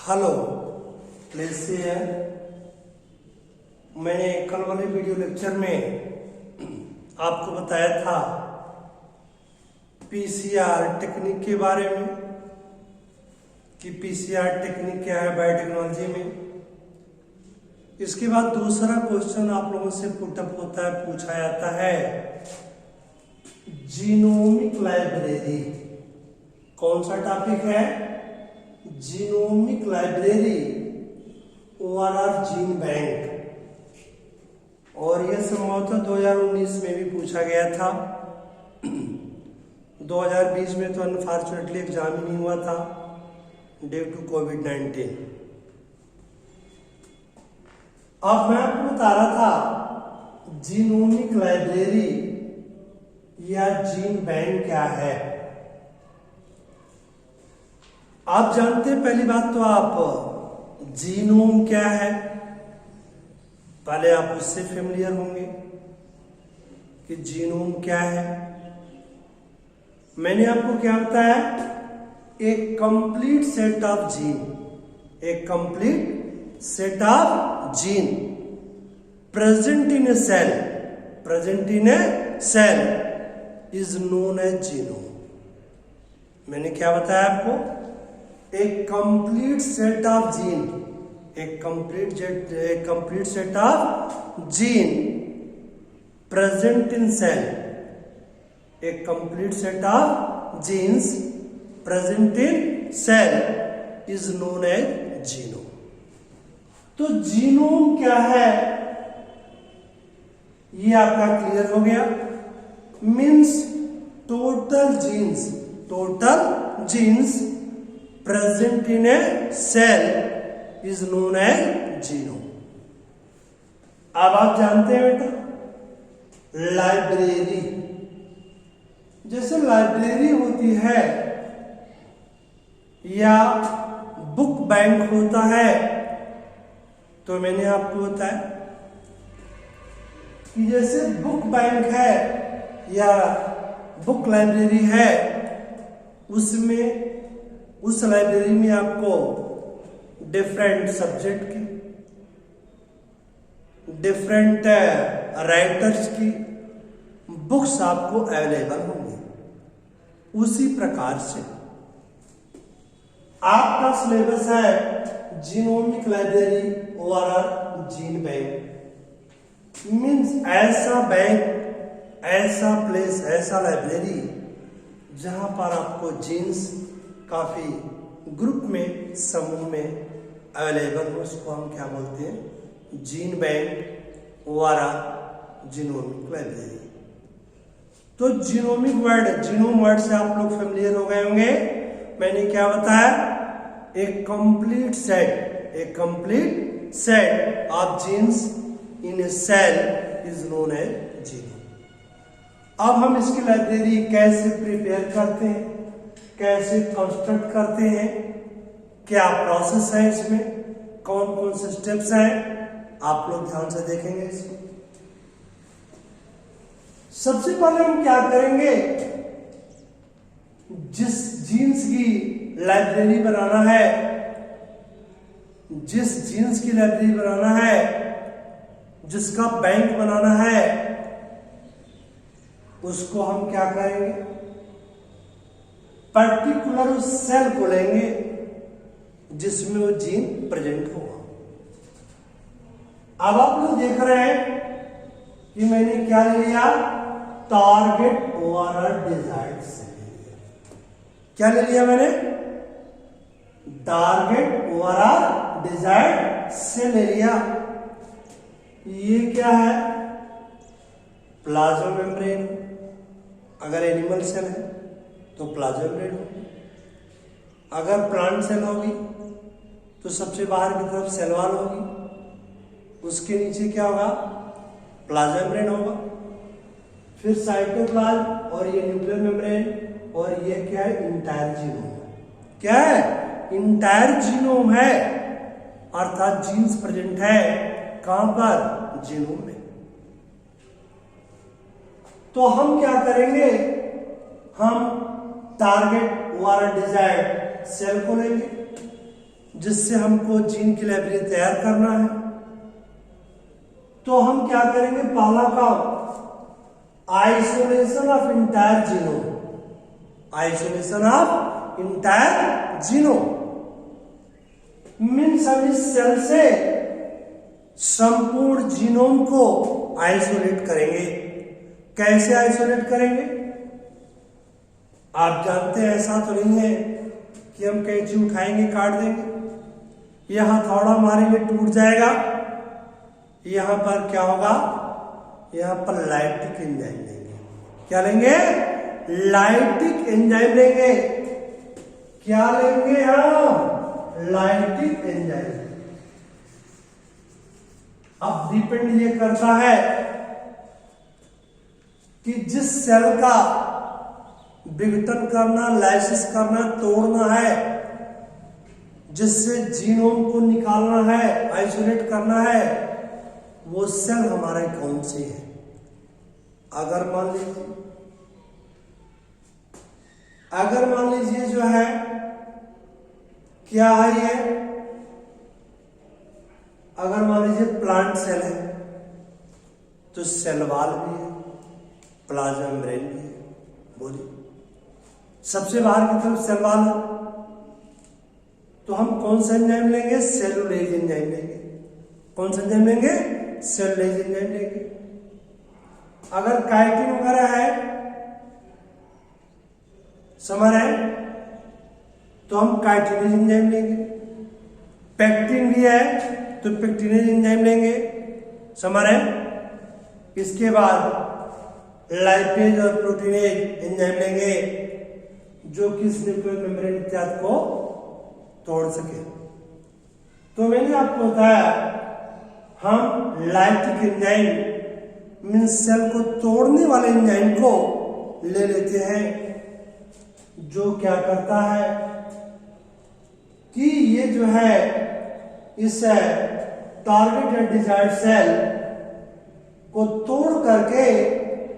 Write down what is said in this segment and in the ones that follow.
Hello please share. मैंने कल वाले वीडियो लेक्चर में आपको बताया था पीसीआर टेक्निक के बारे में कि पीसीआर टेक्निक क्या है बायोटेक्नोलॉजी में। इसके बाद दूसरा क्वेश्चन आप लोगों से पुटअप होता है, पूछा जाता है जीनोमिक लाइब्रेरी। कौन सा टॉपिक है? Genomic library ORR gene bank. और यह संभवतः 2019 में भी पूछा गया था। 2020 में तो अनफॉर्चुनेटली एग्जाम ही नहीं हुआ था ड्यू टू कोविड-19। अब मैं आपको बता रहा था जीनोमिक लाइब्रेरी या जीन बैंक क्या है। आप जानते हैं, पहली बात तो आप जीनोम क्या है, पहले आप उससे फेमिलियर होंगे कि जीनोम क्या है। मैंने आपको क्या बताया? एक कंप्लीट सेट ऑफ जीन, एक complete set of gene present in a cell, present in a cell is known as genome. मैंने क्या बताया आपको? एक कंप्लीट सेट ऑफ जीन, एक complete set of gene present in cell, एक complete set of genes present in cell is known as genome. तो genome क्या है ये आपका क्लियर हो गया। Means total genes present in a cell is known as genome। अब आप जानते हैं बेटा लाइब्रेरी, जैसे लाइब्रेरी होती है या बुक बैंक होता है, तो मैंने आपको बताया कि जैसे बुक बैंक है या बुक लाइब्रेरी है, उसमें उस लाइब्रेरी में आपको डिफरेंट सब्जेक्ट की, डिफरेंट राइटर्स की बुक्स आपको अवेलेबल होंगी। उसी प्रकार से आपका सिलेबस है genomic library ORR gene bank. Means ऐसा बैंक, ऐसा प्लेस, ऐसा लाइब्रेरी जहां पर आपको जीन्स काफी ग्रुप में, समूह में अवेलेबल हो, उसको हम क्या बोलते हैं? Gene bank ORR genomic library. तो जीनोमिक वर्ड, जीनोम वर्ड से आप लोग फेमिलियर हो गए होंगे। मैंने क्या बताया? एक complete set of genes in a cell is known as genome. अब हम इसकी लाइब्रेरी कैसे प्रिपेयर करते हैं, कैसे कंस्ट्रक्ट करते हैं, क्या प्रोसेस है इसमें, कौन कौन से स्टेप्स हैं, आप लोग ध्यान से देखेंगे इसको। सबसे पहले हम क्या करेंगे? जिस जीन्स की लाइब्रेरी बनाना है, जिस जीन्स की लाइब्रेरी बनाना है, जिसका बैंक बनाना है, उसको हम क्या करेंगे? पर्टिकुलर उस सेल को लेंगे जिसमें वो जीन प्रेजेंट होगा। अब आप लोग देख रहे हैं कि मैंने क्या ले लिया? टारगेट ओआरआर डिजायर्ड से ले लिया। क्या ले लिया मैंने? टारगेट ओआरआर डिजायर्ड से ले लिया। ये क्या है? Plasma membrane. अगर एनिमल सेल है तो प्लाज्मा मेम्ब्रेन होगी। अगर प्लांट सेल होगी तो सबसे बाहर की तरफ सेल वॉल होगी, उसके नीचे क्या होगा? प्लाज्मा मेम्ब्रेन होगा। फिर साइटोप्लाज्म और ये न्यूक्लियर मेम्ब्रेन, और ये क्या है? Entire genome. क्या है? इंटायर जीनोम है, अर्थात जीन्स प्रेजेंट है कहां पर? जीनोम में। तो हम क्या करेंगे? हम टारगेट ओआरआर डिजायर्ड सेल को लेंगे, जिससे हमको जीन की लाइब्रेरी तैयार करना है। तो हम क्या करेंगे, पहला काम isolation of entire genome. Isolation of entire genome means हम इस सेल से संपूर्ण जीनोम को आइसोलेट करेंगे। कैसे आइसोलेट करेंगे? आप जानते हैं ऐसा तो नहीं है कि हम कैंची उठाएंगे काट देंगे, यह हथौड़ा मारेंगे टूट जाएगा। यहां पर क्या होगा, यहां पर लाइटिक एंजाइम लेंगे। क्या लेंगे? लाइटिक एंजाइम लेंगे। क्या लेंगे हम? Lytic enzyme. अब डिपेंड ये करता है कि जिस सेल का विघटन करना, लाइसिस करना, तोड़ना है, जिससे जीनोम को निकालना है, आइसोलेट करना है, वो सेल हमारे कौन से है। अगर मान लीजिए जो है क्या है ये, अगर मान लीजिए प्लांट सेल है तो सेल वॉल भी है, प्लाज्मा मेम्ब्रेन भी है। बोलिए, सबसे बाहर की तरफ सेल वॉल है तो हम कौन सा एंजाइम लेंगे? सेलुलोज एंजाइम लेंगे। कौन सा एंजाइम लेंगे? सेलुलोज एंजाइम लेंगे। अगर काइटिन वगैरह है, समझ रहे हैं, तो हम काइटिनेज एंजाइम लेंगे। पेक्टिन भी है तो पेक्टिनेज एंजाइम लेंगे, समझ रहे हैं। इसके बाद लाइपेज और प्रोटीनेज एंजाइम लेंगे जो कि इस न्यूक्लियर मेम्ब्रेन इत्यादि को तोड़ सके। तो मैंने आपको बताया हम लाइटिक एंजाइम मीन्स सेल को तोड़ने वाले एंजाइम को ले लेते हैं, जो क्या करता है कि ये जो है इस टारगेट या डिजायर्ड सेल को तोड़ करके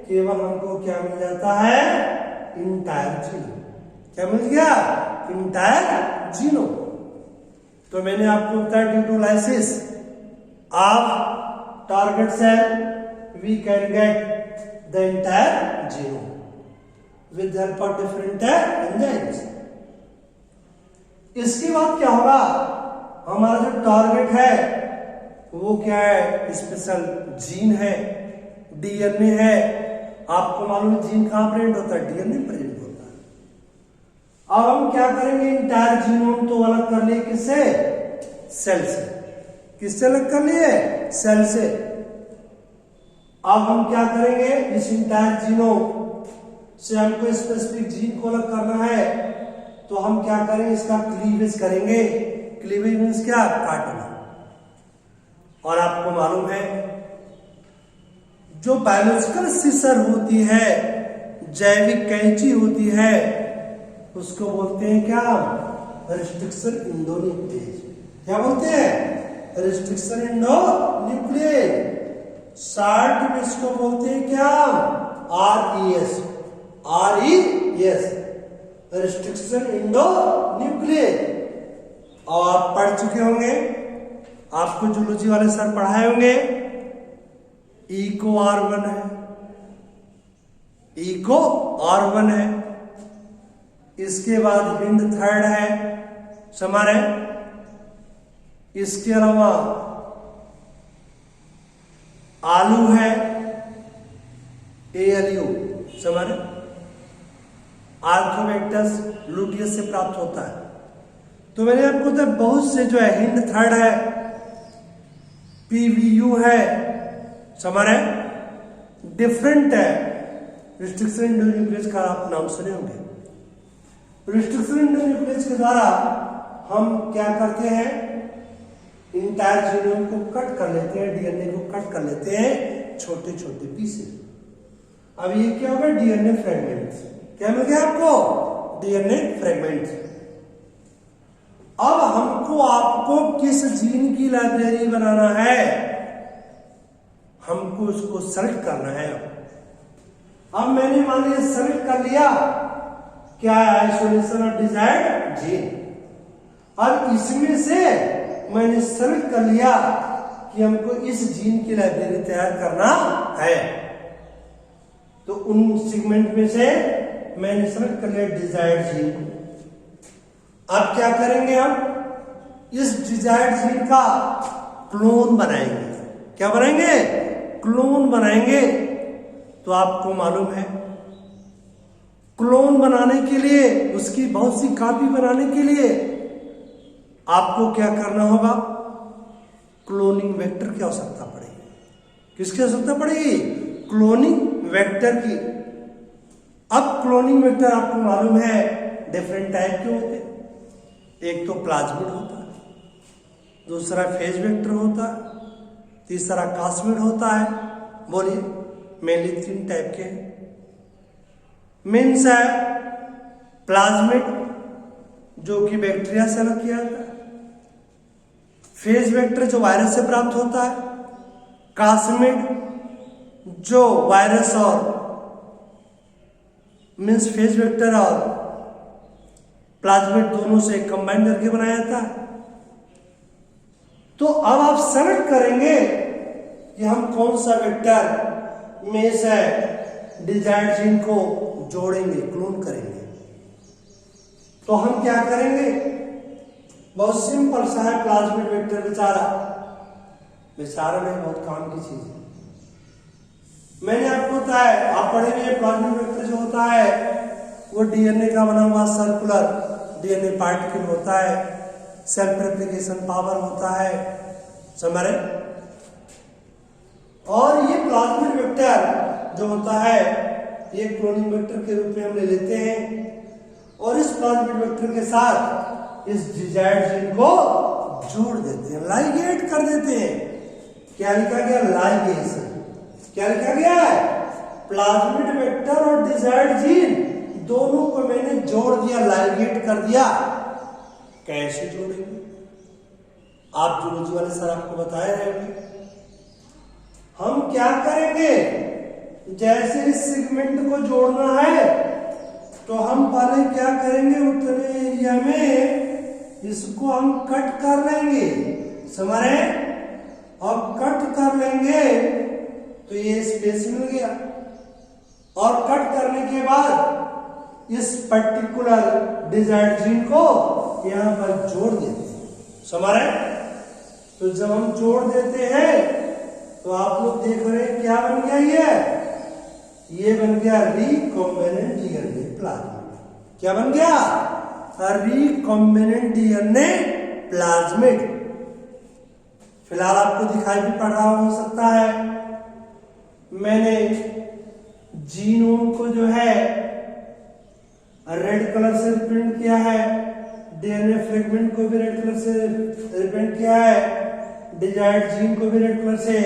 केवल हमको क्या मिल जाता है? Entire genome. क्या मिल गया? Entire genome. तो मैंने आपको बताया due to lysis of target cell we can get the entire genome with help of different enzymes. इसके बाद क्या होगा, हमारा जो टारगेट है वो क्या है? स्पेशल जीन है, डीएनए है। आपको मालूम है जीन कहां प्रेजेंट होता है? डीएनए प्रेजेंट होता है। अब हम क्या करेंगे? इंटायर जीनोम तो अलग कर लिए, किससे? सेल से। किससे अलग कर लिए? सेल से। अब हम क्या करेंगे? इस इंटायर जीनोम से हमको स्पेसिफिक जीन को अलग करना है, तो हम क्या करेंगे? इसका क्लीवेज करेंगे। क्लीवेज मीन्स क्या? काटना। और आपको मालूम है जो बायोलॉजिकल सीजर होती है, जैविक कैंची होती है, उसको बोलते हैं क्या? रिस्ट्रिक्शन एंडोन्यूक्लियेज। क्या बोलते हैं? रिस्ट्रिक्शन एंडोन्यूक्लियेज। शॉर्ट में इसको बोलते हैं क्या? RES। रिस्ट्रिक्शन एंडोन्यूक्लियेज। और आप पढ़ चुके होंगे, आपको जूलॉजी वाले सर पढ़ाए होंगे, इको R1 है, इको R1 है। इसके बाद हिंद थर्ड है, समझ रहे? इसके अलावा आलू है, ALU, समझ रहे? आर्थोबैक्टस लुटियस से प्राप्त होता है। तो मैंने आपको बताया बहुत से जो है, हिंद थर्ड है, PVU है, समझ रहे? डिफरेंट है। रिस्ट्रिक्शन एंडोन्यूक्लियेज का आप नाम सुने होंगे। रिस्ट्रिक्शन एंडोन्यूक्लियेज के द्वारा हम क्या करते हैं? इंटायर जीनोम को कट कर लेते हैं, डीएनए को कट कर लेते हैं छोटे छोटे पीसेस। अब ये क्या होगा? DNA fragments. क्या मिल गया आपको? DNA fragments. अब हमको आपको किस जीन की लाइब्रेरी बनाना है? हमको उसको सेलेक्ट करना है। अब मैंने मान लिया सेलेक्ट कर लिया, क्या है? Isolation of desired gene. अब इसमें से मैंने सेलेक्ट कर लिया कि हमको इस जीन की लाइब्रेरी तैयार करना है, तो उन सेगमेंट में से मैंने सेलेक्ट कर लिया डिजायर्ड जीन को। अब क्या करेंगे, हम इस डिजायर्ड जीन का क्लोन बनाएंगे। क्या बनाएंगे? क्लोन बनाएंगे। तो आपको मालूम है क्लोन बनाने के लिए, उसकी बहुत सी कॉपी बनाने के लिए आपको क्या करना होगा? क्लोनिंग वेक्टर की आवश्यकता पड़ेगी। किसकी आवश्यकता पड़ेगी? क्लोनिंग वेक्टर की। अब क्लोनिंग वेक्टर आपको मालूम है डिफरेंट टाइप के होते हैं। एक तो प्लाज्मिड होता है, दूसरा फेज वेक्टर होता है, तीसरा कास्मिड होता है। बोलिए, मेनली 3 टाइप के हैं। मीन्स है प्लाज्मिड जो कि बैक्टीरिया से अलग किया जाता है, फेज वेक्टर जो वायरस से प्राप्त होता है, कास्मिड जो वायरस और मीन्स फेज वेक्टर और प्लाज्मिड दोनों से कंबाइन करके बनाया जाता है। तो अब आप सेलेक्ट करेंगे कि हम कौन सा वेक्टर में से डिजायर्ड जीन को जोड़ेंगे, क्लोन करेंगे। तो हम क्या करेंगे? बहुत सिंपल सा है प्लाज्मिड वेक्टर। बेचारा नहीं, बहुत काम की चीज है। मैंने आपको बताया, आप पढ़े हुए प्लाज्मिड वेक्टर जो होता है वो डीएनए का बना हुआ सर्कुलर डीएनए पार्टिकल होता है, सेल्फ रेप्लिकेशन पावर होता है, समझ रहे? और ये प्लाज्मिड वेक्टर जो होता है ये क्लोनिंग वेक्टर के रूप में हम ले लेते हैं, और इस प्लाज्मिड वेक्टर के साथ इस डिजायर्ड जीन को जोड़ देते हैं, लाइगेट कर देते हैं। क्या लिखा गया? लाइगेशन। क्या लिखा गया है? प्लाज्मिड वेक्टर और डिजायर्ड जीन दोनों को मैंने जोड़ दिया, लाइगेट कर दिया। कैसे जोड़ेंगे? आप जूलॉजी वाले सर आपको बताए रहेंगे। हम क्या करेंगे? जैसे इस सेगमेंट को जोड़ना है तो हम पहले क्या करेंगे, उतने एरिया में इसको हम कट कर लेंगे, समझ रहे? और कट कर लेंगे तो ये स्पेस मिल गया, और कट करने के बाद इस पर्टिकुलर डिजायर्ड जीन को यहां पर जोड़ देते हैं, समझ रहे? तो जब हम जोड़ देते हैं तो आप लोग देख रहे हैं क्या बन गया? ये बन गया रिकॉम्बिनेंट डीएनए प्लाज्मिड। क्या बन गया? Recombinant DNA plasmid. फिलहाल आपको दिखाई भी पड़ रहा हो सकता है, मैंने जीनोम को जो है रेड कलर से रिप्रेजेंट किया है, डीएनए फ्रेगमेंट को भी रेड कलर से रिप्रेजेंट किया है, डिजायर्ड जीन को भी रेड कलर से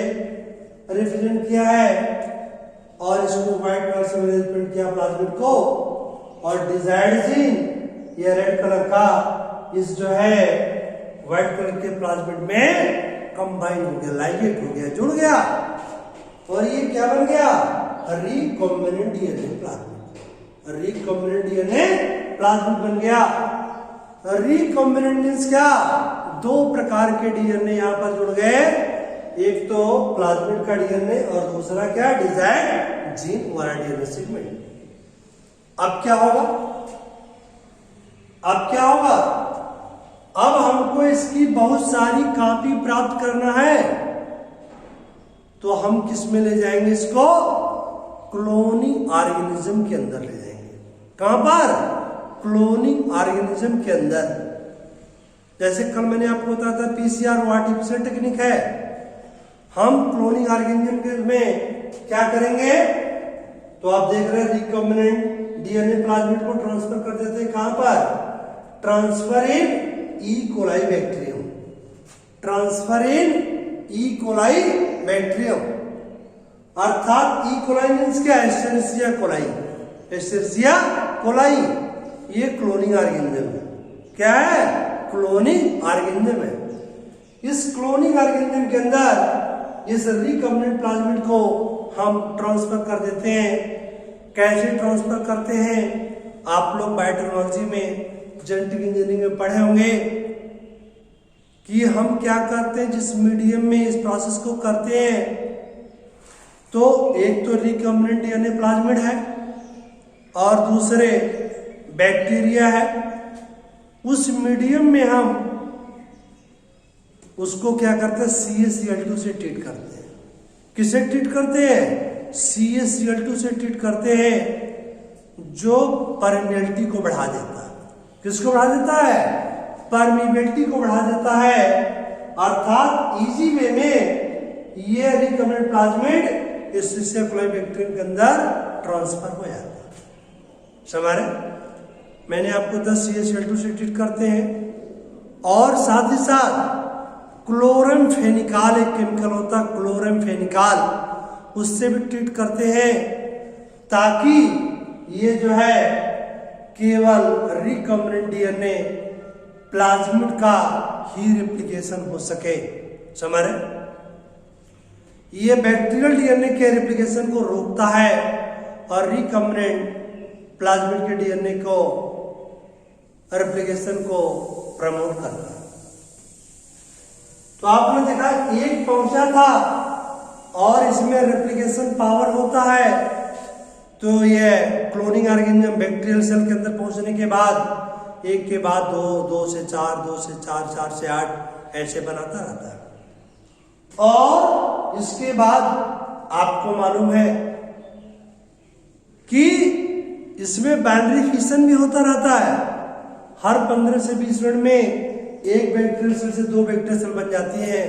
रिप्रेजेंट किया है, और इसको व्हाइट कलर से रिप्रेजेंट किया प्लाज्मिड को, और डिजायर्ड जीन ये रेड कलर का इस जो है व्हाइट कलर के प्लाज्मिड में कंबाइन हो गया, लाइगेट हो गया, जुड़ गया, और ये क्या बन गया? Recombinant DNA plasmid. Recombinant DNA plasmid बन गया। रिकॉम्बिनेंट मींस क्या? 2 प्रकार के डीएनए यहां पर जुड़ गए, एक तो प्लाज्मिड का डीएनए और दूसरा क्या? डिजायर्ड जीन वाला डीएनए सेगमेंट। अब क्या होगा? अब हमको इसकी बहुत सारी कॉपी प्राप्त करना है, तो हम किस में ले जाएंगे इसको? क्लोनिंग ऑर्गेनिज्म के अंदर ले जाएंगे। कहां पर? क्लोनिंग ऑर्गेनिज्म के अंदर। जैसे कल मैंने आपको बताया था पीसीआर वो आर्टिफिशियल टेक्निक है। हम क्लोनिंग ऑर्गेनिज्म में क्या करेंगे? तो आप देख रहे हैं रिकॉम्बिनेंट डीएनए प्लाज्मिड को ट्रांसफर कर देते हैं। कहां पर? ट्रांसफर इन ई कोलाई बैक्टीरियम। ट्रांसफर इन ई कोलाई बैक्टीरियम, अर्थात ई कोलाई मींस क्या? Escherichia coli. एस्चेरिचिया कोलाई ये क्लोनिंग ऑर्गेनिज्म है। क्या है? क्लोनिंग ऑर्गेनिज्म है। इस क्लोनिंग ऑर्गेनिज्म के अंदर इस रिकॉम्बिनेंट प्लाज्मिड को हम ट्रांसफर कर देते हैं। कैसे ट्रांसफर करते हैं? आप लोग बायोटेक्नोलॉजी में जेनेटिक इंजीनियरिंग में पढ़े होंगे। कि हम क्या करते हैं, जिस मीडियम में इस प्रोसेस को करते हैं, तो एक तो रिकम्बिनेंट डीएनए प्लाज्मिड है और दूसरे बैक्टीरिया है। उस मीडियम में हम उसको क्या करते हैं, CaCl2 से ट्रीट करते हैं। किसे ट्रीट करते हैं? CaCl2 से ट्रीट करते हैं, जो परमिबिलिटी को बढ़ा देता है। किसको बढ़ा देता है? परमिबिलिटी को बढ़ा देता है। अर्थात इजी वे में ये रिकम्बिनेंट प्लाज्मिड इस Escherichia coli बैक्टीरियम के अंदर ट्रांसफर हो जाता है। समझ रहे? मैंने आपको 10 CaCl2 से ट्रीट करते हैं और साथ ही साथ क्लोरमफेनिकॉल एक केमिकल होता है, क्लोरमफेनिकॉल, उससे भी ट्रीट करते हैं, ताकि ये जो है केवल रिकम्बिनेंट डीएनए प्लाज्मिड का ही रिप्लिकेशन हो सके। समझ रहे? ये बैक्टीरियल डीएनए के रिप्लिकेशन को रोकता है और रिकम्बिनेंट प्लाज्मिड के डीएनए को रिप्लिकेशन को प्रमोट करता है। तो आपने देखा एक पहुंचा था और इसमें रेप्लिकेशन पावर होता है, तो ये क्लोनिंग ऑर्गेनिज्म बैक्टीरियल सेल के अंदर पहुंचने के बाद एक के बाद दो, दो से चार, दो से चार, चार से आठ ऐसे बनाता रहता है। और इसके बाद आपको मालूम है कि इसमें बाइनरी फिशन भी होता रहता है। हर 15 से 20 मिनट में एक बैक्टीरियल सेल से दो बैक्टीरियल सेल बन जाती है।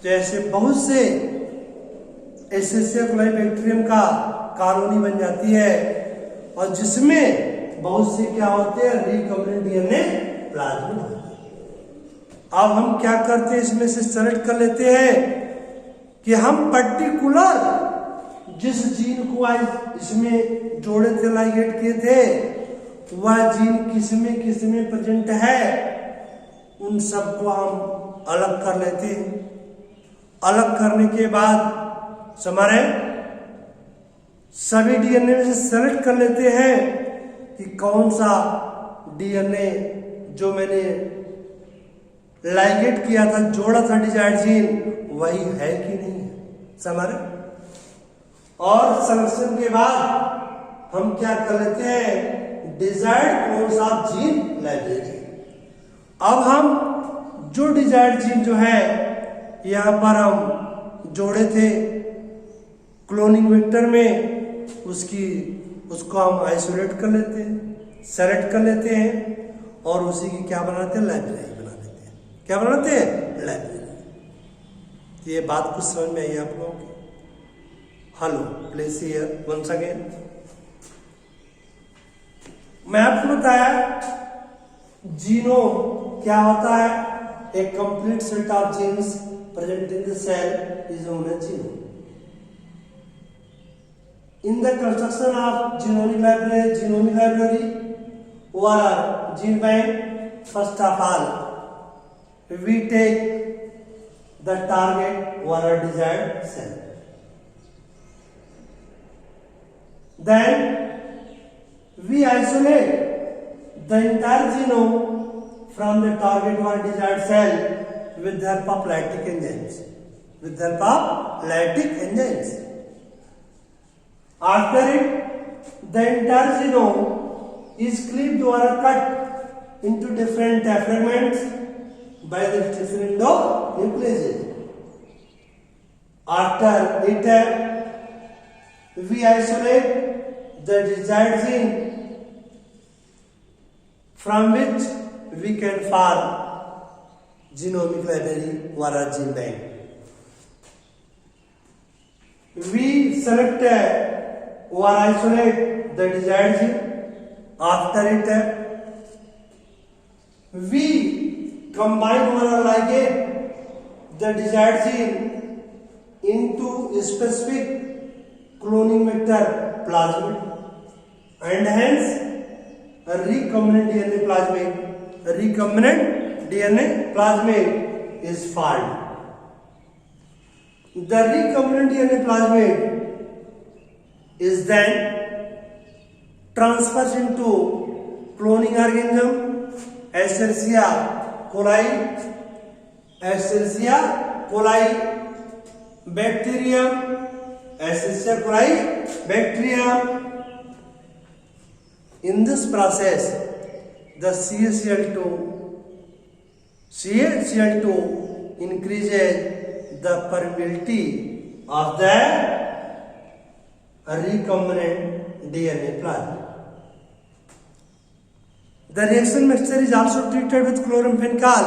तो ऐसे बहुत से Escherichia coli बैक्टीरियम का कॉलोनी बन जाती है और जिसमें बहुत से क्या होते हैं, रिकम्बिनेंट डीएनए प्लाज्मिड होते हैं। अब हम क्या करते हैं, इसमें से सेलेक्ट कर लेते हैं कि हम पर्टिकुलर जिस जीन को आज इसमें जोड़े थे, लाइगेट किए थे, वह जीन किसमें प्रेजेंट है, उन सबको हम अलग कर लेते हैं। अलग करने के बाद हमारे सभी डीएनए में से सेलेक्ट कर लेते हैं कि कौन सा डीएनए जो मैंने लाइगेट किया था, जोड़ा था डिजायर्ड जीन, वही है कि नहीं है। समझ? और सिलेक्शन के बाद हम क्या कर लेते हैं, desired clones of gene library. अब हम जो डिजायर्ड जीन जो है यहां पर हम जोड़े थे क्लोनिंग वेक्टर में, उसको हम आइसोलेट कर लेते हैं, सेलेक्ट कर लेते हैं और उसी की क्या बनाते हैं, लाइब्रेरी बना लेते हैं। क्या बनाते हैं? लाइब्रेरी। ये बात कुछ समझ में आई आप लोगों की? Hello, please hear once again. मैं आपको बताया जीनोम क्या होता है, a complete set of genes present in the cell is known as genome. In the construction of genomic library or gene bank, first of all, we take the target or a desired cell. Then we isolate the entire genome from the target or desired cell with the help of lytic enzymes. After it, the entire genome is cleaved or cut into different fragments by the different nucleases. After it, we isolate the desired gene from which we can form genomic library or a gene bank. We select or isolate the desired gene. After it, we combine or ligate the desired gene into a specific cloning vector plasmid, and hence a recombinant DNA plasmid is formed. The recombinant DNA plasmid is then transferred into cloning organism Escherichia coli Escherichia coli bacterium, Escherichia coli bacterium. In this process, the CaCl2 increases the permeability of the recombinant DNA plasmid. The reaction mixture is also treated with chloramphenicol,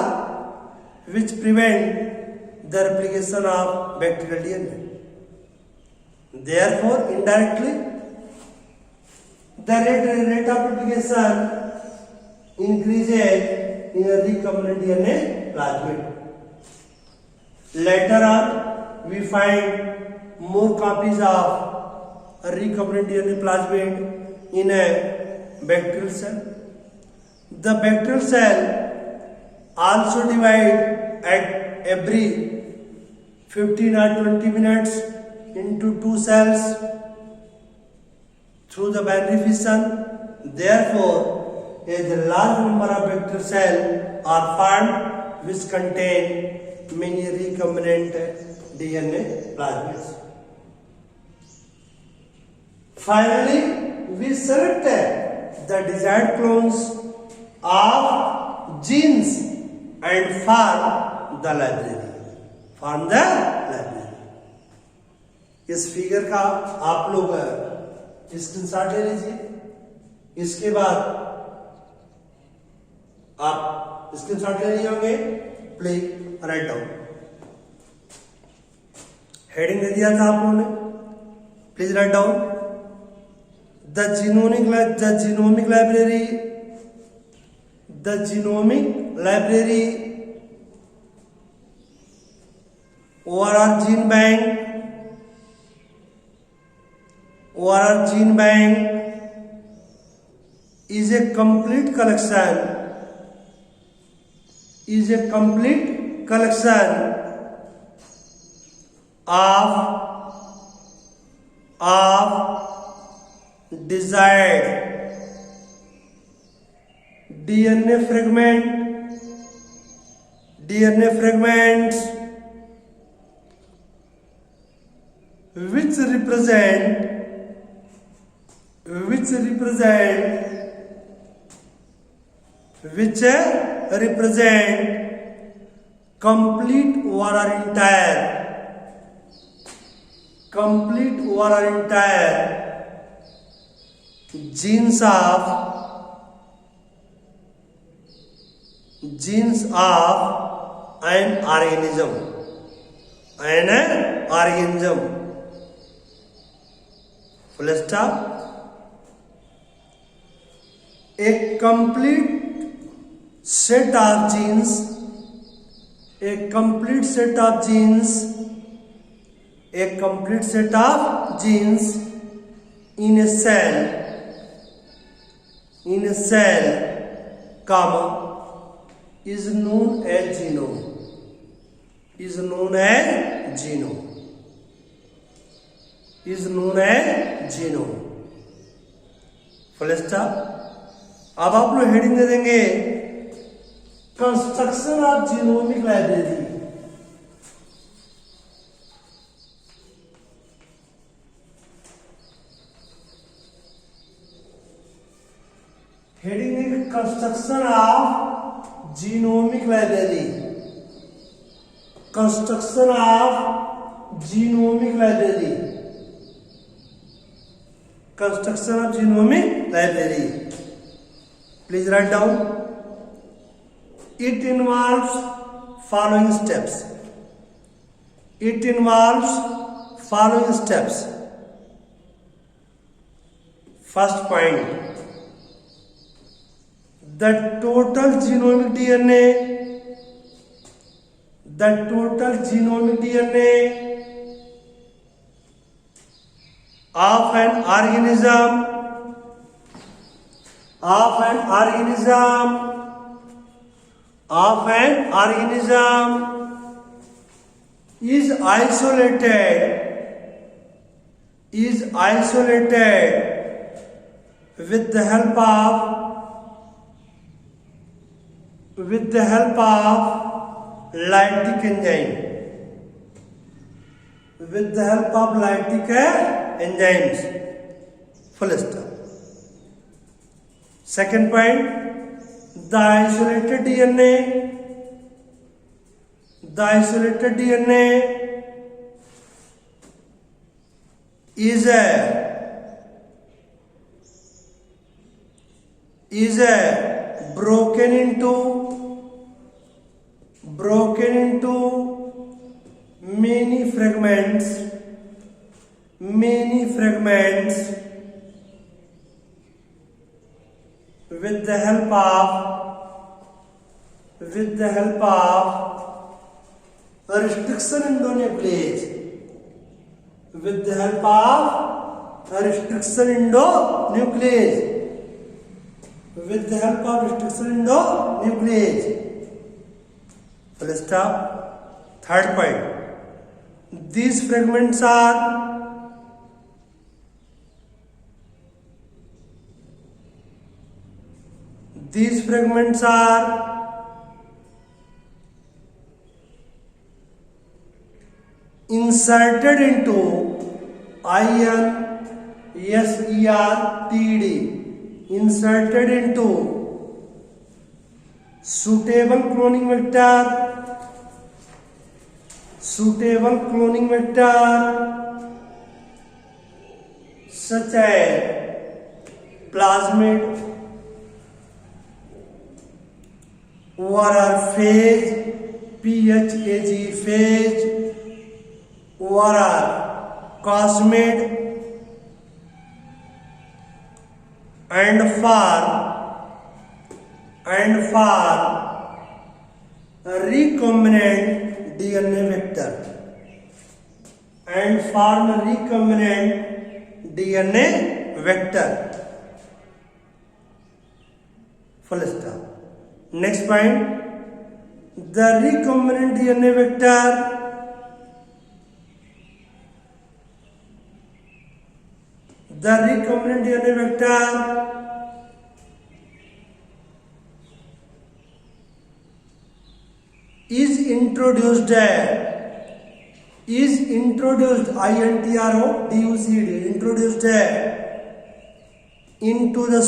which prevent the replication of bacterial DNA. Therefore, indirectly, the rate of replication increases in a recombinant DNA plasmid. Later on, we find more copies of a recombinant DNA plasmid in a bacterial cell. The bacterial cell also divide at every 15 or 20 minutes into two cells through the binary fission. Therefore, a large number of bacterial cells are formed which contain many recombinant DNA plasmids. Finally, we select the desired clones of genes and form the library. इस figure का आप लोग screenshot ले लीजिए. इसके बाद आप screenshot ले लिए होंगे. Please write down. हेडिंग दे दिया था आप लोगों ने. Please write down. The genomic library ORR gene bank is a complete collection of desired DNA fragments which represent complete or entire genes of an organism. Full stop. A complete set of genes in a cell, comma, is known as genome. Is known as genome. Full stop. अब आप लोग heading दे देंगे construction of genomic library. Heading देंगे construction of genomic library. Construction of genomic library. Construction of genomic library. Please write down. It involves following steps. First point. The total genomic DNA of an organism is isolated with the help of lytic enzyme. With the help of lytic enzymes. Full stop. Second point, the isolated DNA is broken into many fragments with the help of restriction endonuclease. With the help of restriction endonuclease. With the help of restriction endonuclease. Full stop. Third point. These fragments are inserted into inserted into suitable cloning vector such as plasmid, ORR phage, PHAG phage, ORR cosmid, and for recombinant DNA vector, and form recombinant DNA vector. Full stop. Next point, the recombinant DNA vector is introduced into the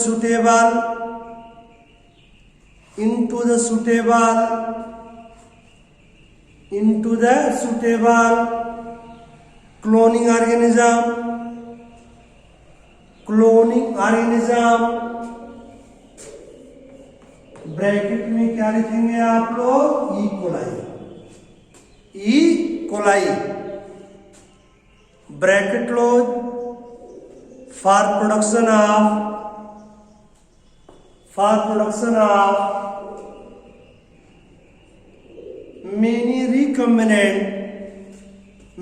suitable cloning organism bracket में क्या लिखेंगे आप लोग? E coli bracket close for production of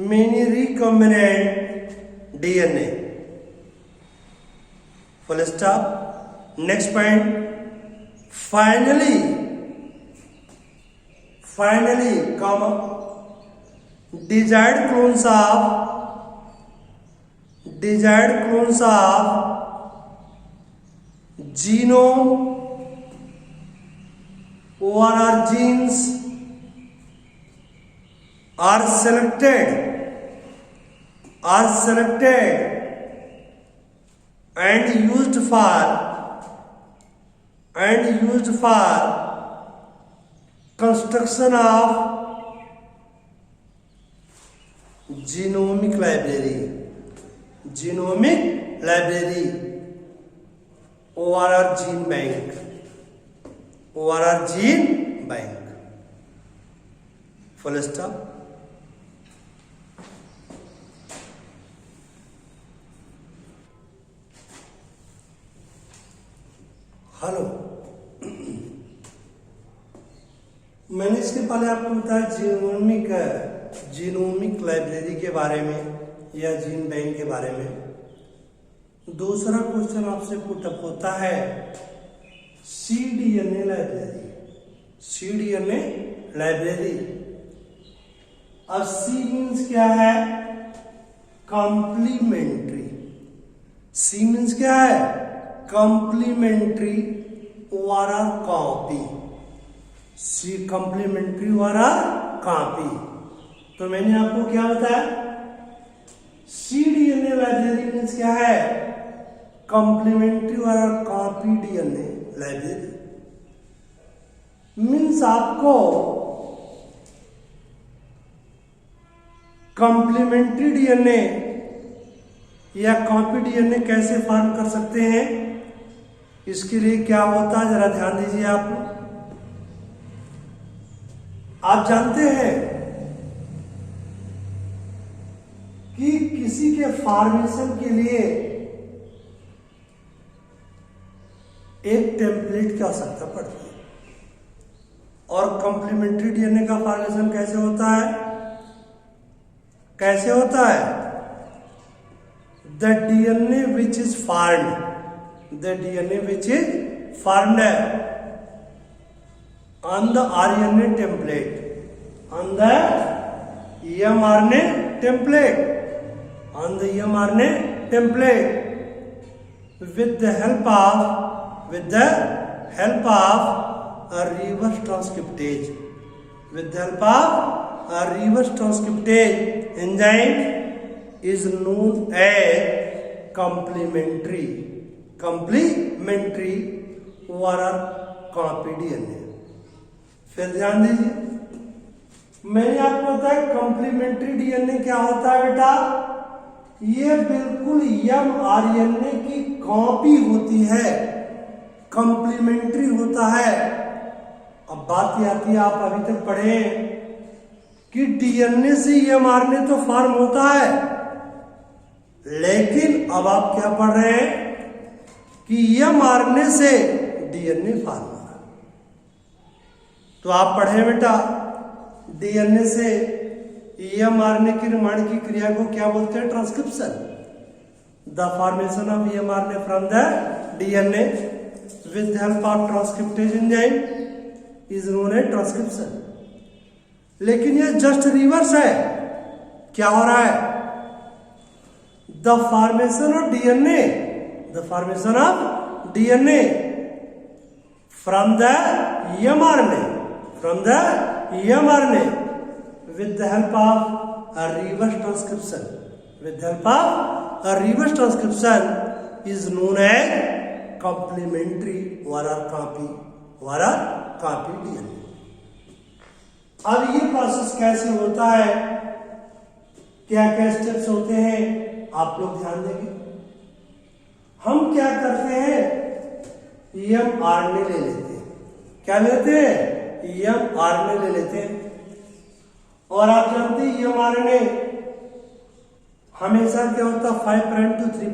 many recombinant DNA. Full stop. Next point. Finally, desired clones of genome ORR genes are selected and used for construction of genomic library ORR gene bank. Full stop. Hello, मैंने इसके पहले आपको बताया genomic library के बारे में या gene bank के बारे में। दूसरा क्वेश्चन आपसे पुटअप होता है cDNA लाइब्रेरी। अब C मीन्स क्या है? कॉम्प्लीमेंट्री। C मीन्स क्या है? Complementary ORR copy. C complementary वाला कॉपी। तो मैंने आपको क्या बताया, cDNA लाइब्रेरी मीन्स क्या है, कॉम्प्लीमेंट्री वाला कॉपी DNA लाइब्रेरी। मीन्स आपको कॉम्प्लीमेंट्री DNA या कॉपी DNA कैसे फॉर्म कर सकते हैं, इसके लिए क्या होता है जरा ध्यान दीजिए। आप जानते हैं कि किसी के फॉर्मेशन के लिए एक टेम्पलेट की आवश्यकता पड़ती है, और कॉम्प्लीमेंट्री DNA का फॉर्मेशन कैसे होता है, कैसे होता है, the DNA which is formed on the RNA template, on the mRNA template, with the help of a reverse transcriptase, enzyme is known as complementary oral copy DNA। फिर ध्यान दीजिए, मैंने आपको बताया कॉम्प्लीमेंट्री DNA क्या होता है बेटा, ये बिल्कुल mRNA की कॉपी होती है, कॉम्प्लीमेंट्री होता है। अब बात ये आती है, आप अभी तक पढ़े कि DNA से mRNA तो फॉर्म होता है, लेकिन अब आप क्या पढ़ रहे हैं कि mRNA से DNA फॉर्म हो रहा है। तो आप पढ़े बेटा DNA से mRNA के निर्माण की क्रिया को क्या बोलते हैं, transcription. The formation of mRNA from the DNA with the help of transcriptase enzyme is known as transcription. लेकिन ये जस्ट रिवर्स है, क्या हो रहा है, the formation of DNA from the mRNA with the help of a reverse transcription is known as complementary oral copy DNA। अब ये process कैसे होता है, क्या क्या स्टेप्स होते हैं, आप लोग ध्यान देंगे। हम क्या करते हैं, mRNA ले लेते हैं, क्या लेते हैं, mRNA ले लेते हैं। और आप जानते हैं mRNA हमेशा क्या होता है, 5 प्राइम टू 3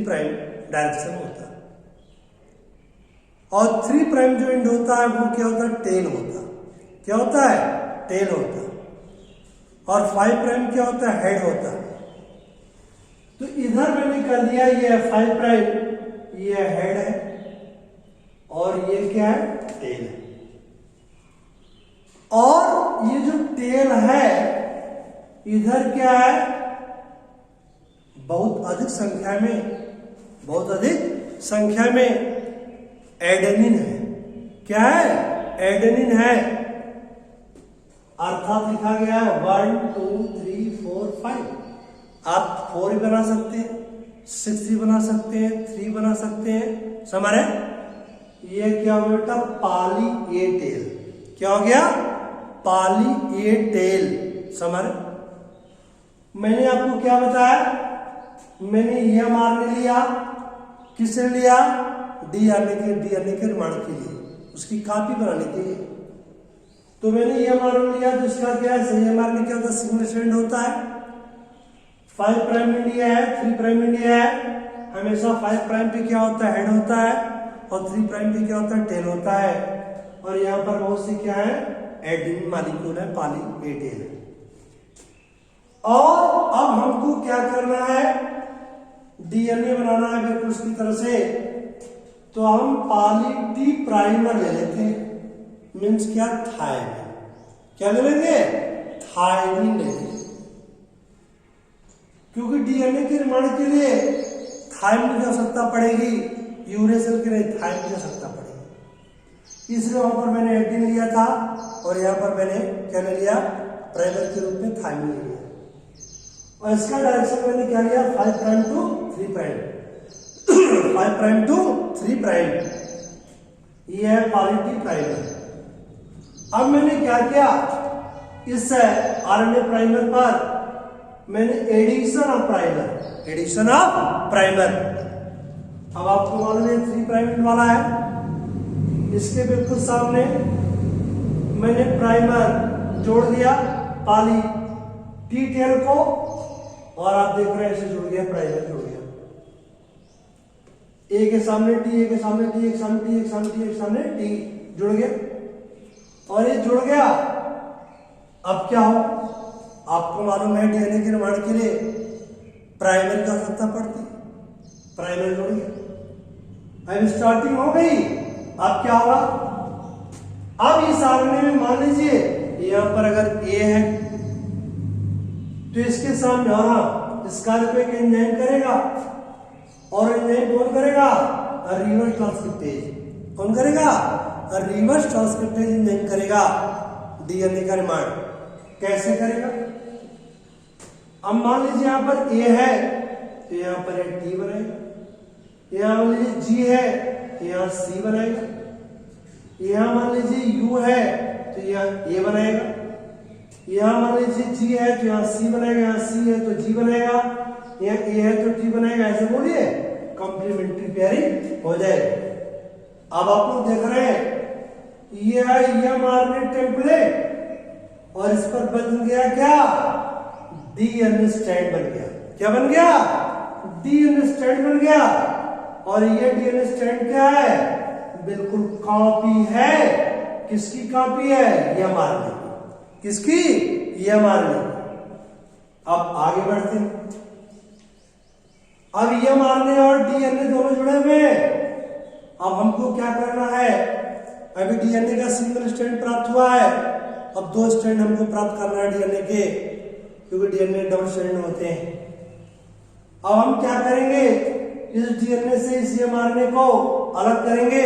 प्राइम डायरेक्शन होता है, और 3 प्राइम जो एंड होता है वो क्या होता है, टेल होता है। क्या होता है, टेल होता है। और 5 प्राइम क्या होता है, हेड होता है। तो इधर मैंने कर दिया, ये 5 प्राइम ये हेड है, और ये क्या है, टेल है। और ये जो टेल है इधर क्या है, बहुत अधिक संख्या में एडेनिन है। क्या है, एडेनिन है, अर्थात लिखा गया है 1 2 3 4 5। आप 4 भी बना सकते हैं, 6 भी बना सकते हैं, 3 बना सकते हैं, समझ रहे। ये क्या हो बेटा, पॉली ए टेल। क्या हो गया, पॉली ए टेल, समझ। मैंने आपको क्या बताया, मैंने mRNA लिया, किसने लिया, DNA के निर्माण के लिए, उसकी कॉपी बनाने के लिए। तो मैंने mRNA लिया, जिसका क्या है, mRNA क्या होता है, सिंगल स्ट्रैंड होता है। 5 प्राइम इंडिया है, 3 प्राइम इंडिया है। हमेशा 5 प्राइम पे क्या होता है, हेड होता है, और 3 प्राइम पे क्या होता है, टेल होता है। और यहाँ पर बहुत सी क्या है, एडेनिन मॉलिक्यूल है, पॉली ए टेल है। और अब हमको क्या करना है, DNA बनाना है बिल्कुल उसकी तरह से। तो हम पॉली टी प्राइमर ले लेते हैं, मीन्स क्या, थायमिन। क्या ले लेंगे, थायमिन ले लेंगे, क्योंकि DNA के निर्माण के लिए थायमिन की आवश्यकता पड़ेगी, यूरेसिल के लिए थायमिन की आवश्यकता पड़ेगी। इसलिए वहां पर मैंने एक्टिन लिया था और यहाँ पर मैंने क्या ले लिया, प्राइमर के रूप में थाइमिन ले लिया। और इसका डायरेक्शन मैंने क्या लिया, 5 prime to 3 prime 5 prime to 3 prime, ये है पॉली प्राइमर। अब मैंने क्या किया, इस आरएनए प्राइमर पर मैंने एडिशन ऑफ प्राइमर। अब आपको मालूम है 3 प्राइम वाला है, इसके बिल्कुल सामने मैंने प्राइमर जोड़ दिया पॉली टी टेल को, और आप देख रहे हैं ऐसे जुड़ गया, प्राइमर जुड़ गया। ए के सामने टी, ए के सामने टी, एक सामने टी, एक सामने टी, एक सामने टी जुड़ गया, और ये जुड़ गया। अब क्या हो, आपको मालूम है डीएनए के निर्माण के लिए प्राइमर की आवश्यकता पड़ती है, प्राइमर जुड़ गया। अब स्टार्टिंग हो गई, अब क्या होगा, अब इस आरएनए में मान लीजिए यहां पर अगर ए है तो इसके सामने इस कार्य को एक एंजाइम करेगा, और एंजाइम कौन करेगा, रिवर्स ट्रांसक्रिप्टेज। कौन करेगा, रिवर्स ट्रांसक्रिप्टेज एंजाइम करेगा डीएनए का निर्माण। कैसे करेगा, अब मान लीजिए यहां पर ए है तो यहां पर एक टी बनेगा, यहां मान लीजिए जी है तो यहां सी बनेगा, यहां मान लीजिए यू है तो यहां ए बनेगा, यहां मान लीजिए जी है तो यहां सी बनेगा, यहां सी है तो जी बनेगा, यहां ए है तो टी बनेगा। ऐसे बोलिए कॉम्प्लीमेंट्री पेयरिंग हो जाएगी। अब आप लोग देख रहे हैं ये है एमआरएनए टेम्पलेट, और इस पर बन गया क्या, डीएनए स्ट्रैंड बन गया। क्या बन गया, डीएनए स्ट्रैंड बन गया। और ये डीएनए स्ट्रैंड क्या है, बिल्कुल कॉपी है, किसकी कॉपी है, एमआरएनए की। किसकी, एमआरएनए। अब आगे बढ़ते हैं। अब एमआरएनए और डीएनए दोनों जुड़े हुए हैं। अब हमको क्या करना है, अभी डीएनए का सिंगल स्ट्रैंड प्राप्त हुआ है, अब 2 स्ट्रैंड हमको प्राप्त करना है डीएनए के, क्योंकि डीएनए डबल स्ट्रैंड होते हैं। अब हम क्या करेंगे, इस डीएनए से इस एमआरएनए को अलग करेंगे,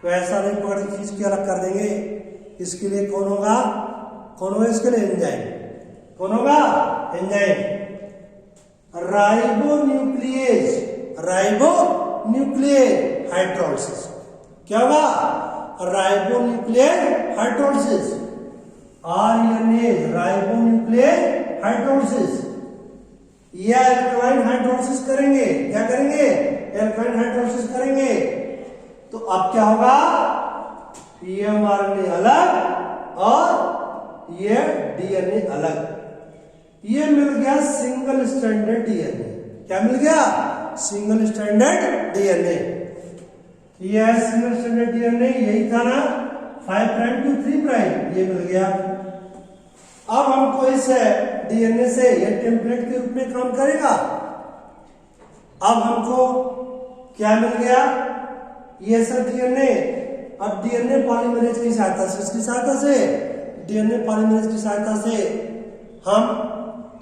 तो ऐसा नहीं पकड़ खींच के अलग कर देंगे। इसके लिए कौन होगा, इसके लिए एंजाइम। कौन होगा, एंजाइम, राइबोन्यूक्लियेज हाइड्रोलिसिस। क्या होगा, ribonuclease hydrolysis, RNA ribonuclease hydrolysis, या एल्कलाइन हाइड्रोलिसिस करेंगे। क्या करेंगे, एल्कलाइन हाइड्रोलिसिस करेंगे। तो अब क्या होगा, एमआरएनए अलग और ये डीएनए अलग, ये मिल गया सिंगल स्ट्रैंडेड डीएनए। क्या मिल गया, सिंगल स्ट्रैंडेड डीएनए। ये है सिंगल स्ट्रैंडेड डीएनए, यही था ना 5 प्राइम टू 3 प्राइम, ये मिल गया। अब हमको इस डीएनए से ये टेम्पलेट के रूप में काम करेगा। अब हमको क्या मिल गया, ये सब डीएनए। अब डीएनए पॉलीमरेज की सहायता से, इसकी सहायता से, डीएनए पॉलीमरेज की सहायता से हम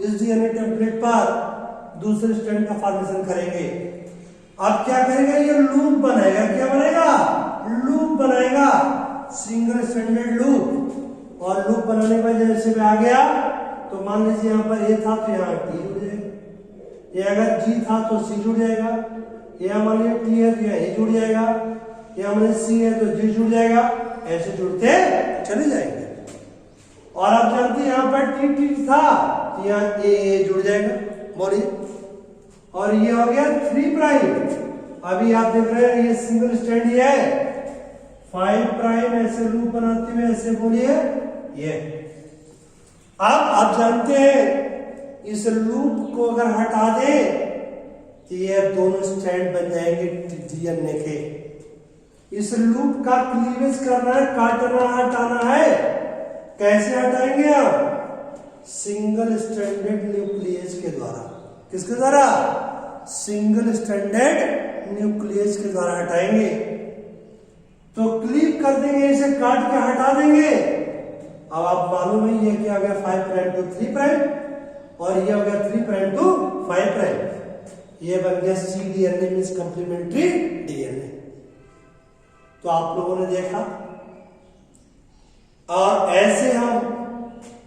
इस डीएनए टेम्पलेट पर दूसरे स्ट्रैंड का फॉर्मेशन करेंगे। अब क्या करेगा, ये लूप बनाएगा। क्या बनाएगा, लूप बनाएगा, सिंगल स्ट्रैंडेड लूप। और लूप बनाने के बाद जैसे में आ गया तो मान लीजिए यहाँ पर ए था तो यहाँ टी जुड़ जाएगा, ये अगर जी था तो सी जुड़ जाएगा, यहाँ मान लीजिए टी है तो यहाँ ए जुड़ जाएगा, यहाँ मान लीजिए सी है तो जी जुड़ जाएगा। ऐसे जुड़ते चले जाएंगे। और आप जानते हैं यहाँ पर टी टी था तो यहाँ ए जुड़ जाएगा। बोलिए, और ये हो गया 3 प्राइम। अभी आप देख रहे हैं ये सिंगल स्ट्रैंड ही है, 5 प्राइम ऐसे लूप बनाते हुए ऐसे बोलिए ये। अब आप जानते हैं इस लूप को अगर हटा दे तो ये दोनों स्ट्रैंड बन जाएंगे डीएनए के। इस लूप का क्लीवेज करना है, काटना हटाना है। कैसे हटाएंगे आप, सिंगल स्ट्रैंडेड न्यूक्लियस के द्वारा। किसके द्वारा, सिंगल स्ट्रैंडेड न्यूक्लियस के द्वारा हटाएंगे। तो क्लीव कर देंगे, इसे काट के हटा देंगे। अब आप मालूम है ये क्या हो गया, 5 प्राइम टू 3 प्राइम, और ये हो गया 3 प्राइम टू 5 प्राइम। ये बन गया cDNA मींस कंप्लीमेंट्री डीएनए। तो आप लोगों ने देखा। और ऐसे हम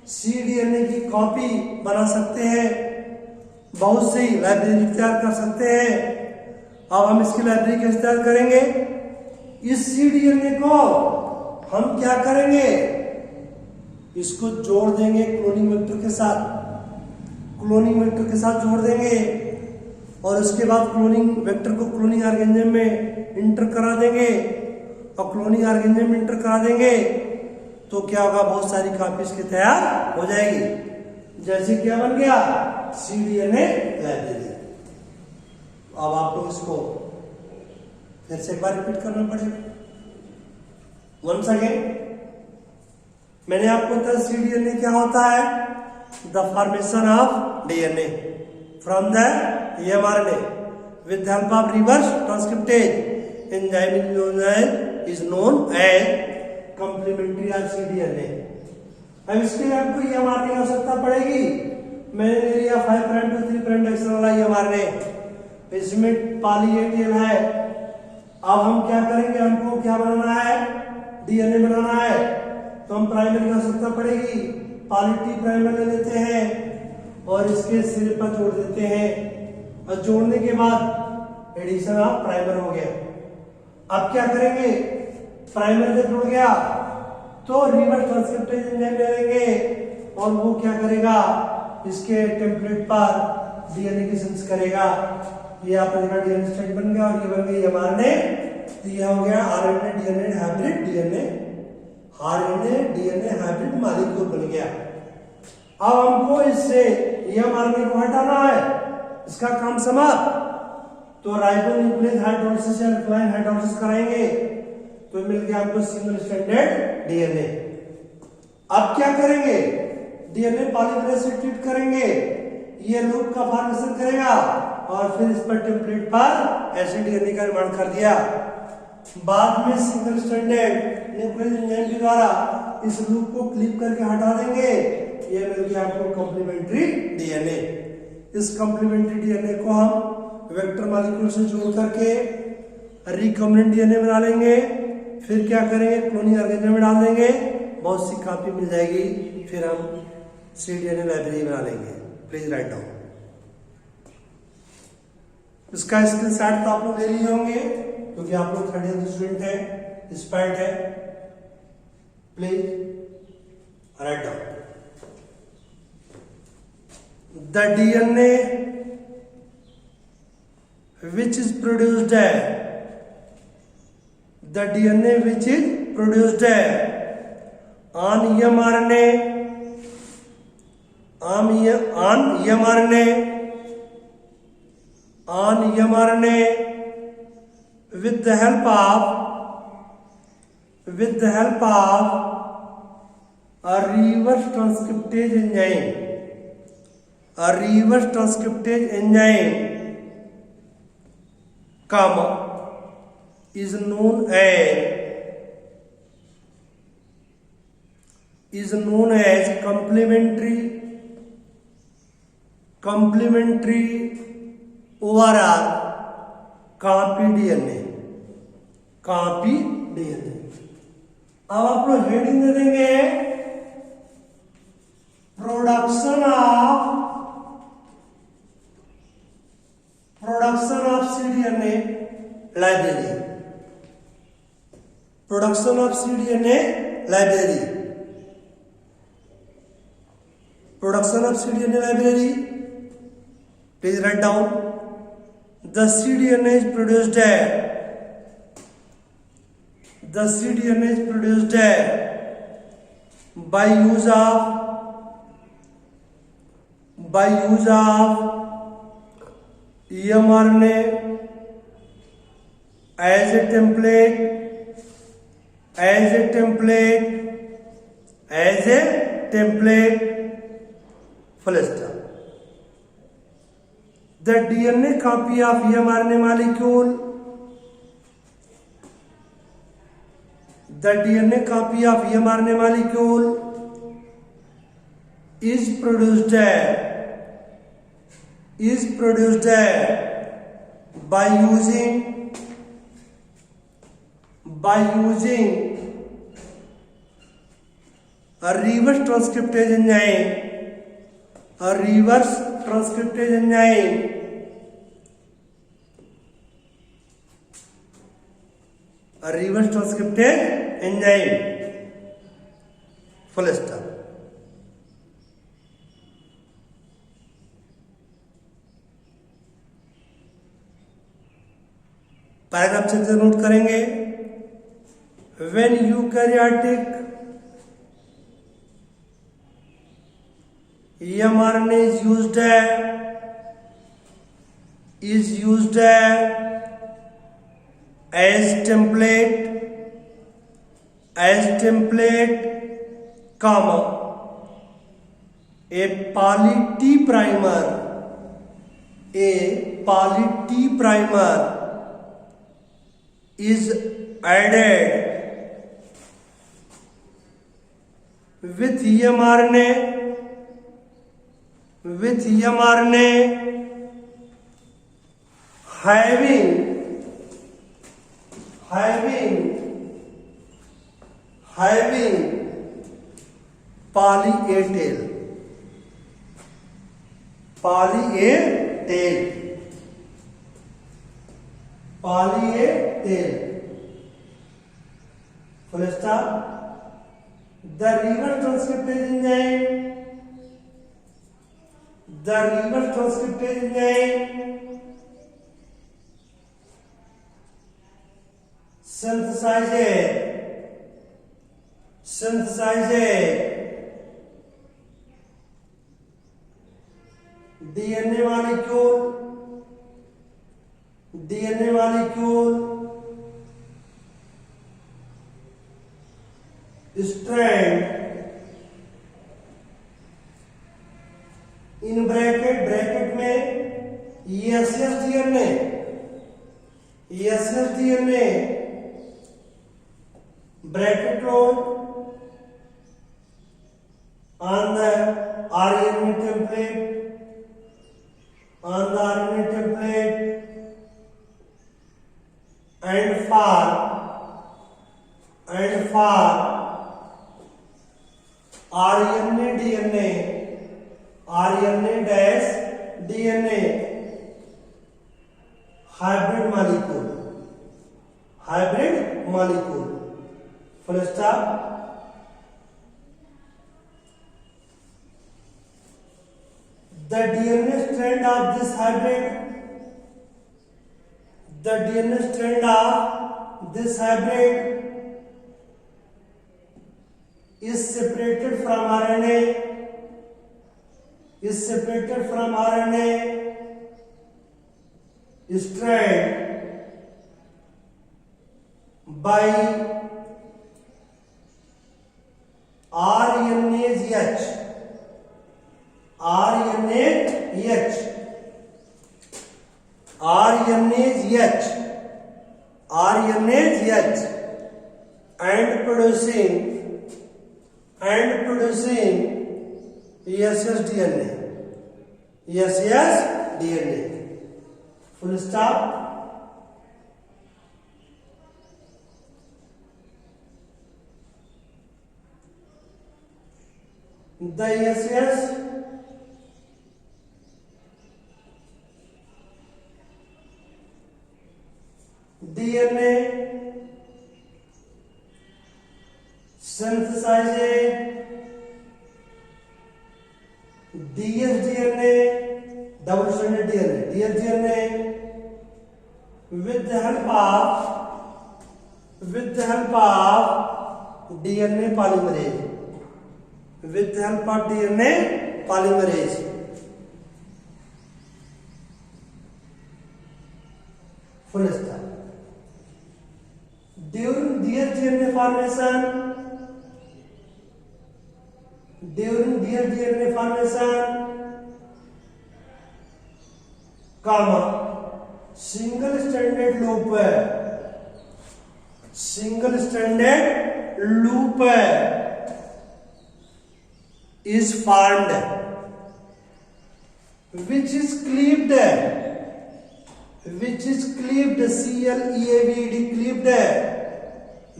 cDNA की कॉपी बना सकते हैं, बहुत सी लाइब्रेरी तैयार कर सकते हैं। अब हम इसकी लाइब्रेरी कैसे तैयार करेंगे? इस cDNA को हम क्या करेंगे, इसको जोड़ देंगे क्लोनिंग वेक्टर के साथ, क्लोनिंग वेक्टर के साथ जोड़ देंगे और उसके बाद क्लोनिंग वेक्टर को क्लोनिंग ऑर्गेनिज्म में इंटर करा देंगे और क्लोनिंग ऑर्गेनिज्म में इंटर करा देंगे तो क्या होगा, बहुत सारी कॉपी इसकी तैयार हो जाएगी। जैसे क्या बन गया, cDNA लाइब्रेरी। अब आप लोग इसको फिर से एक बार रिपीट करना पड़ेगा। वंस अगेन मैंने आपको बताया cDNA क्या होता है, the formation of DNA from the mRNA with the help of reverse transcriptase enzyme is known as complementary of cDNA। अब इसके लिए आपको mRNA की आवश्यकता पड़ेगी। मैंने ले लिया 5' to 3' डायरेक्शन वाला mRNA, इसमें पॉली A टेल है। अब हम क्या करेंगे, हमको क्या बनाना है, DNA बनाना है, तो हम प्राइमर की आवश्यकता पड़ेगी। पॉली T प्राइमर ले लेते हैं और इसके सिरे पर जोड़ देते हैं और जोड़ने के बाद एडिशन ऑफ प्राइमर हो गया। अब क्या करेंगे, प्राइमर से जुड़ गया तो रिवर्स ट्रांसक्रिप्टेज एंजाइम ले लेंगे और वो क्या करेगा, इसके टेम्पलेट पर DNA की सिंथेसिस करेगा। ये आपने देखा DNA स्ट्रैंड बन गया और ये बन गई mRNA। तो ये हो गया RNA DNA hybrid DNA, RNA DNA hybrid molecule बन गया। अब हमको इससे mRNA को हटाना है, इसका काम समाप्त। तो राइबोन्यूक्लियस हाइड्रोलिसिस या अल्कलाइन हाइड्रोलिसिस कराएंगे तो मिल गया आपको सिंगल स्ट्रैंडेड DNA। अब क्या करेंगे, DNA पॉलीमरेज से ट्रीट करेंगे, ये लूप का फॉर्मेशन करेगा और फिर इस पर टेम्पलेट पर ऐसे DNA का निर्माण कर दिया। बाद में सिंगल स्ट्रैंडेड न्यूक्लियस एंजाइम के द्वारा इस लूप को क्लिप करके हटा देंगे, ये मिल गया आपको कॉम्प्लीमेंट्री DNA। इस कॉम्प्लीमेंट्री DNA को हम वेक्टर मॉलिक्यूल से जोड़ करके रिकॉम्बिनेंट DNA बना लेंगे। फिर क्या करेंगे, क्लोनिंग ऑर्गेनिज्म में डाल देंगे, बहुत सी कॉपी मिल जाएगी। फिर हम cDNA लाइब्रेरी बना लेंगे। Please write down. इसका स्क्रीनशॉट तो आप लोग ले लिए होंगे क्योंकि आप लोग 3rd ईयर स्टूडेंट है, एक्सपर्ट है। Please write down. The DNA which is produced the DNA which is produced on mRNA with the help of a reverse transcriptase enzyme, comma is known as complementary overall copy DNA। अब आप लोग heading दे देंगे, production of cDNA library, production of cDNA library, production of cDNA library. Please write down. The cDNA is produced by use of mRNA as a template full stop। The DNA copy of mRNA molecule is produced by by using a reverse transcriptase enzyme, a reverse transcriptase enzyme, a reverse transcriptase enzyme, full stop. Paragraph से note करेंगे, when eukaryotic mRNA is used as template, comma, a poly T primer is added with mRNA having poly A tail. Full stop. The reverse transcriptase enzyme synthesizes DNA molecule strand in bracket में ESS-DNA bracket close on the RNA template and for RNA-DNA hybrid molecule. Full stop. The DNA strand of this hybrid is separated from RNA strand by RNase-H. and producing ESS-DNA. Full stop. The ESS DNA synthesizes dsDNA, double-stranded dsDNA with the help of DNA polymerase. Full stop. During dsDNA formation, single stranded loop is formed, which is cleaved CLEAVED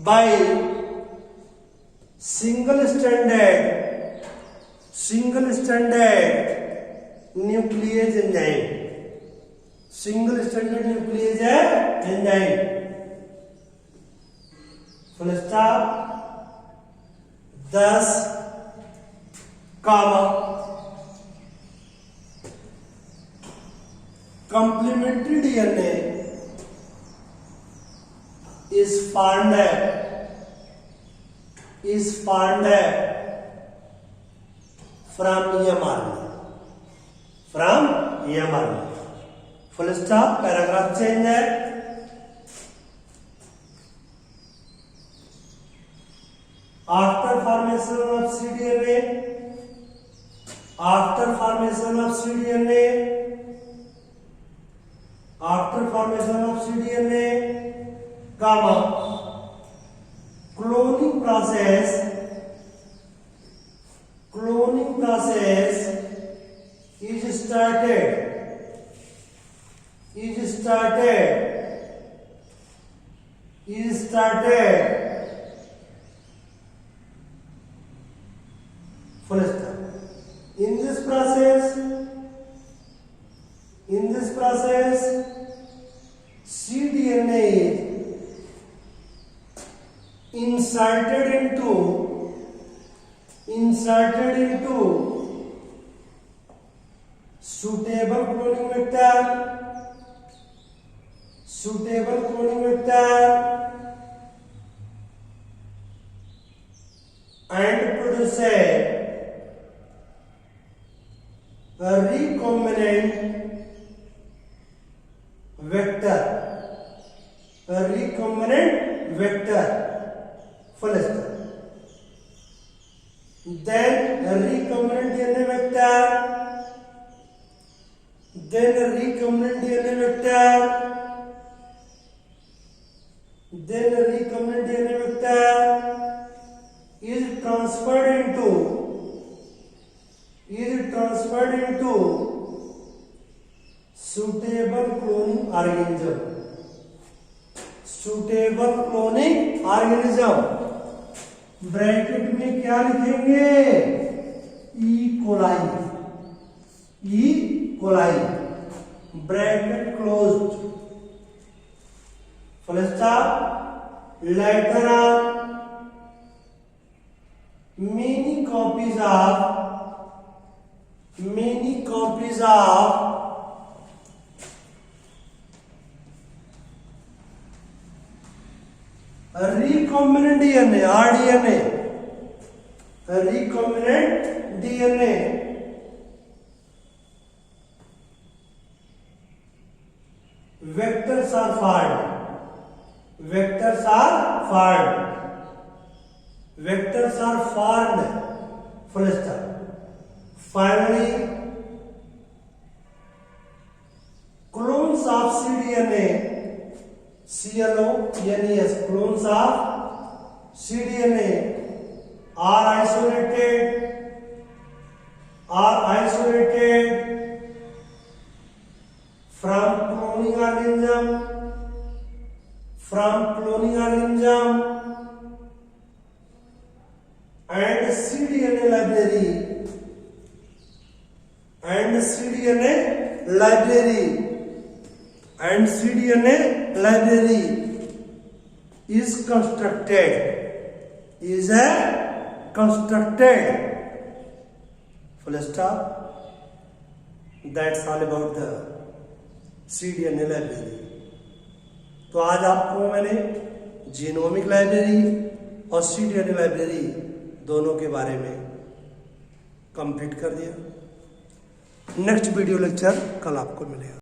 by single stranded nuclease enzyme. Single stranded nuclease enzyme. Full stop. 10 comma complementary DNA is formed from mRNA. Full stop. Paragraph change है. After formation of cDNA, comma cloning process is started full stop. In this process cDNA is inserted into suitable cloning vector and produce a recombinant vector. Full stop. Then a recombinant DNA vector is transferred into suitable cloning organism. Bracket में क्या लिखेंगे? E coli. Bracket closed. Full stop. Later on, many copies of recombinant DNA, vectors are formed. Full stop. Finally, clones of cDNA, clones of cDNA are isolated from cloning organism and cDNA library is constructed. Full stop. That's all about the cDNA library. तो आज आपको मैंने genomic library और cDNA library दोनों के बारे में complete कर दिया. नेक्स्ट वीडियो लेक्चर कल आपको मिलेगा.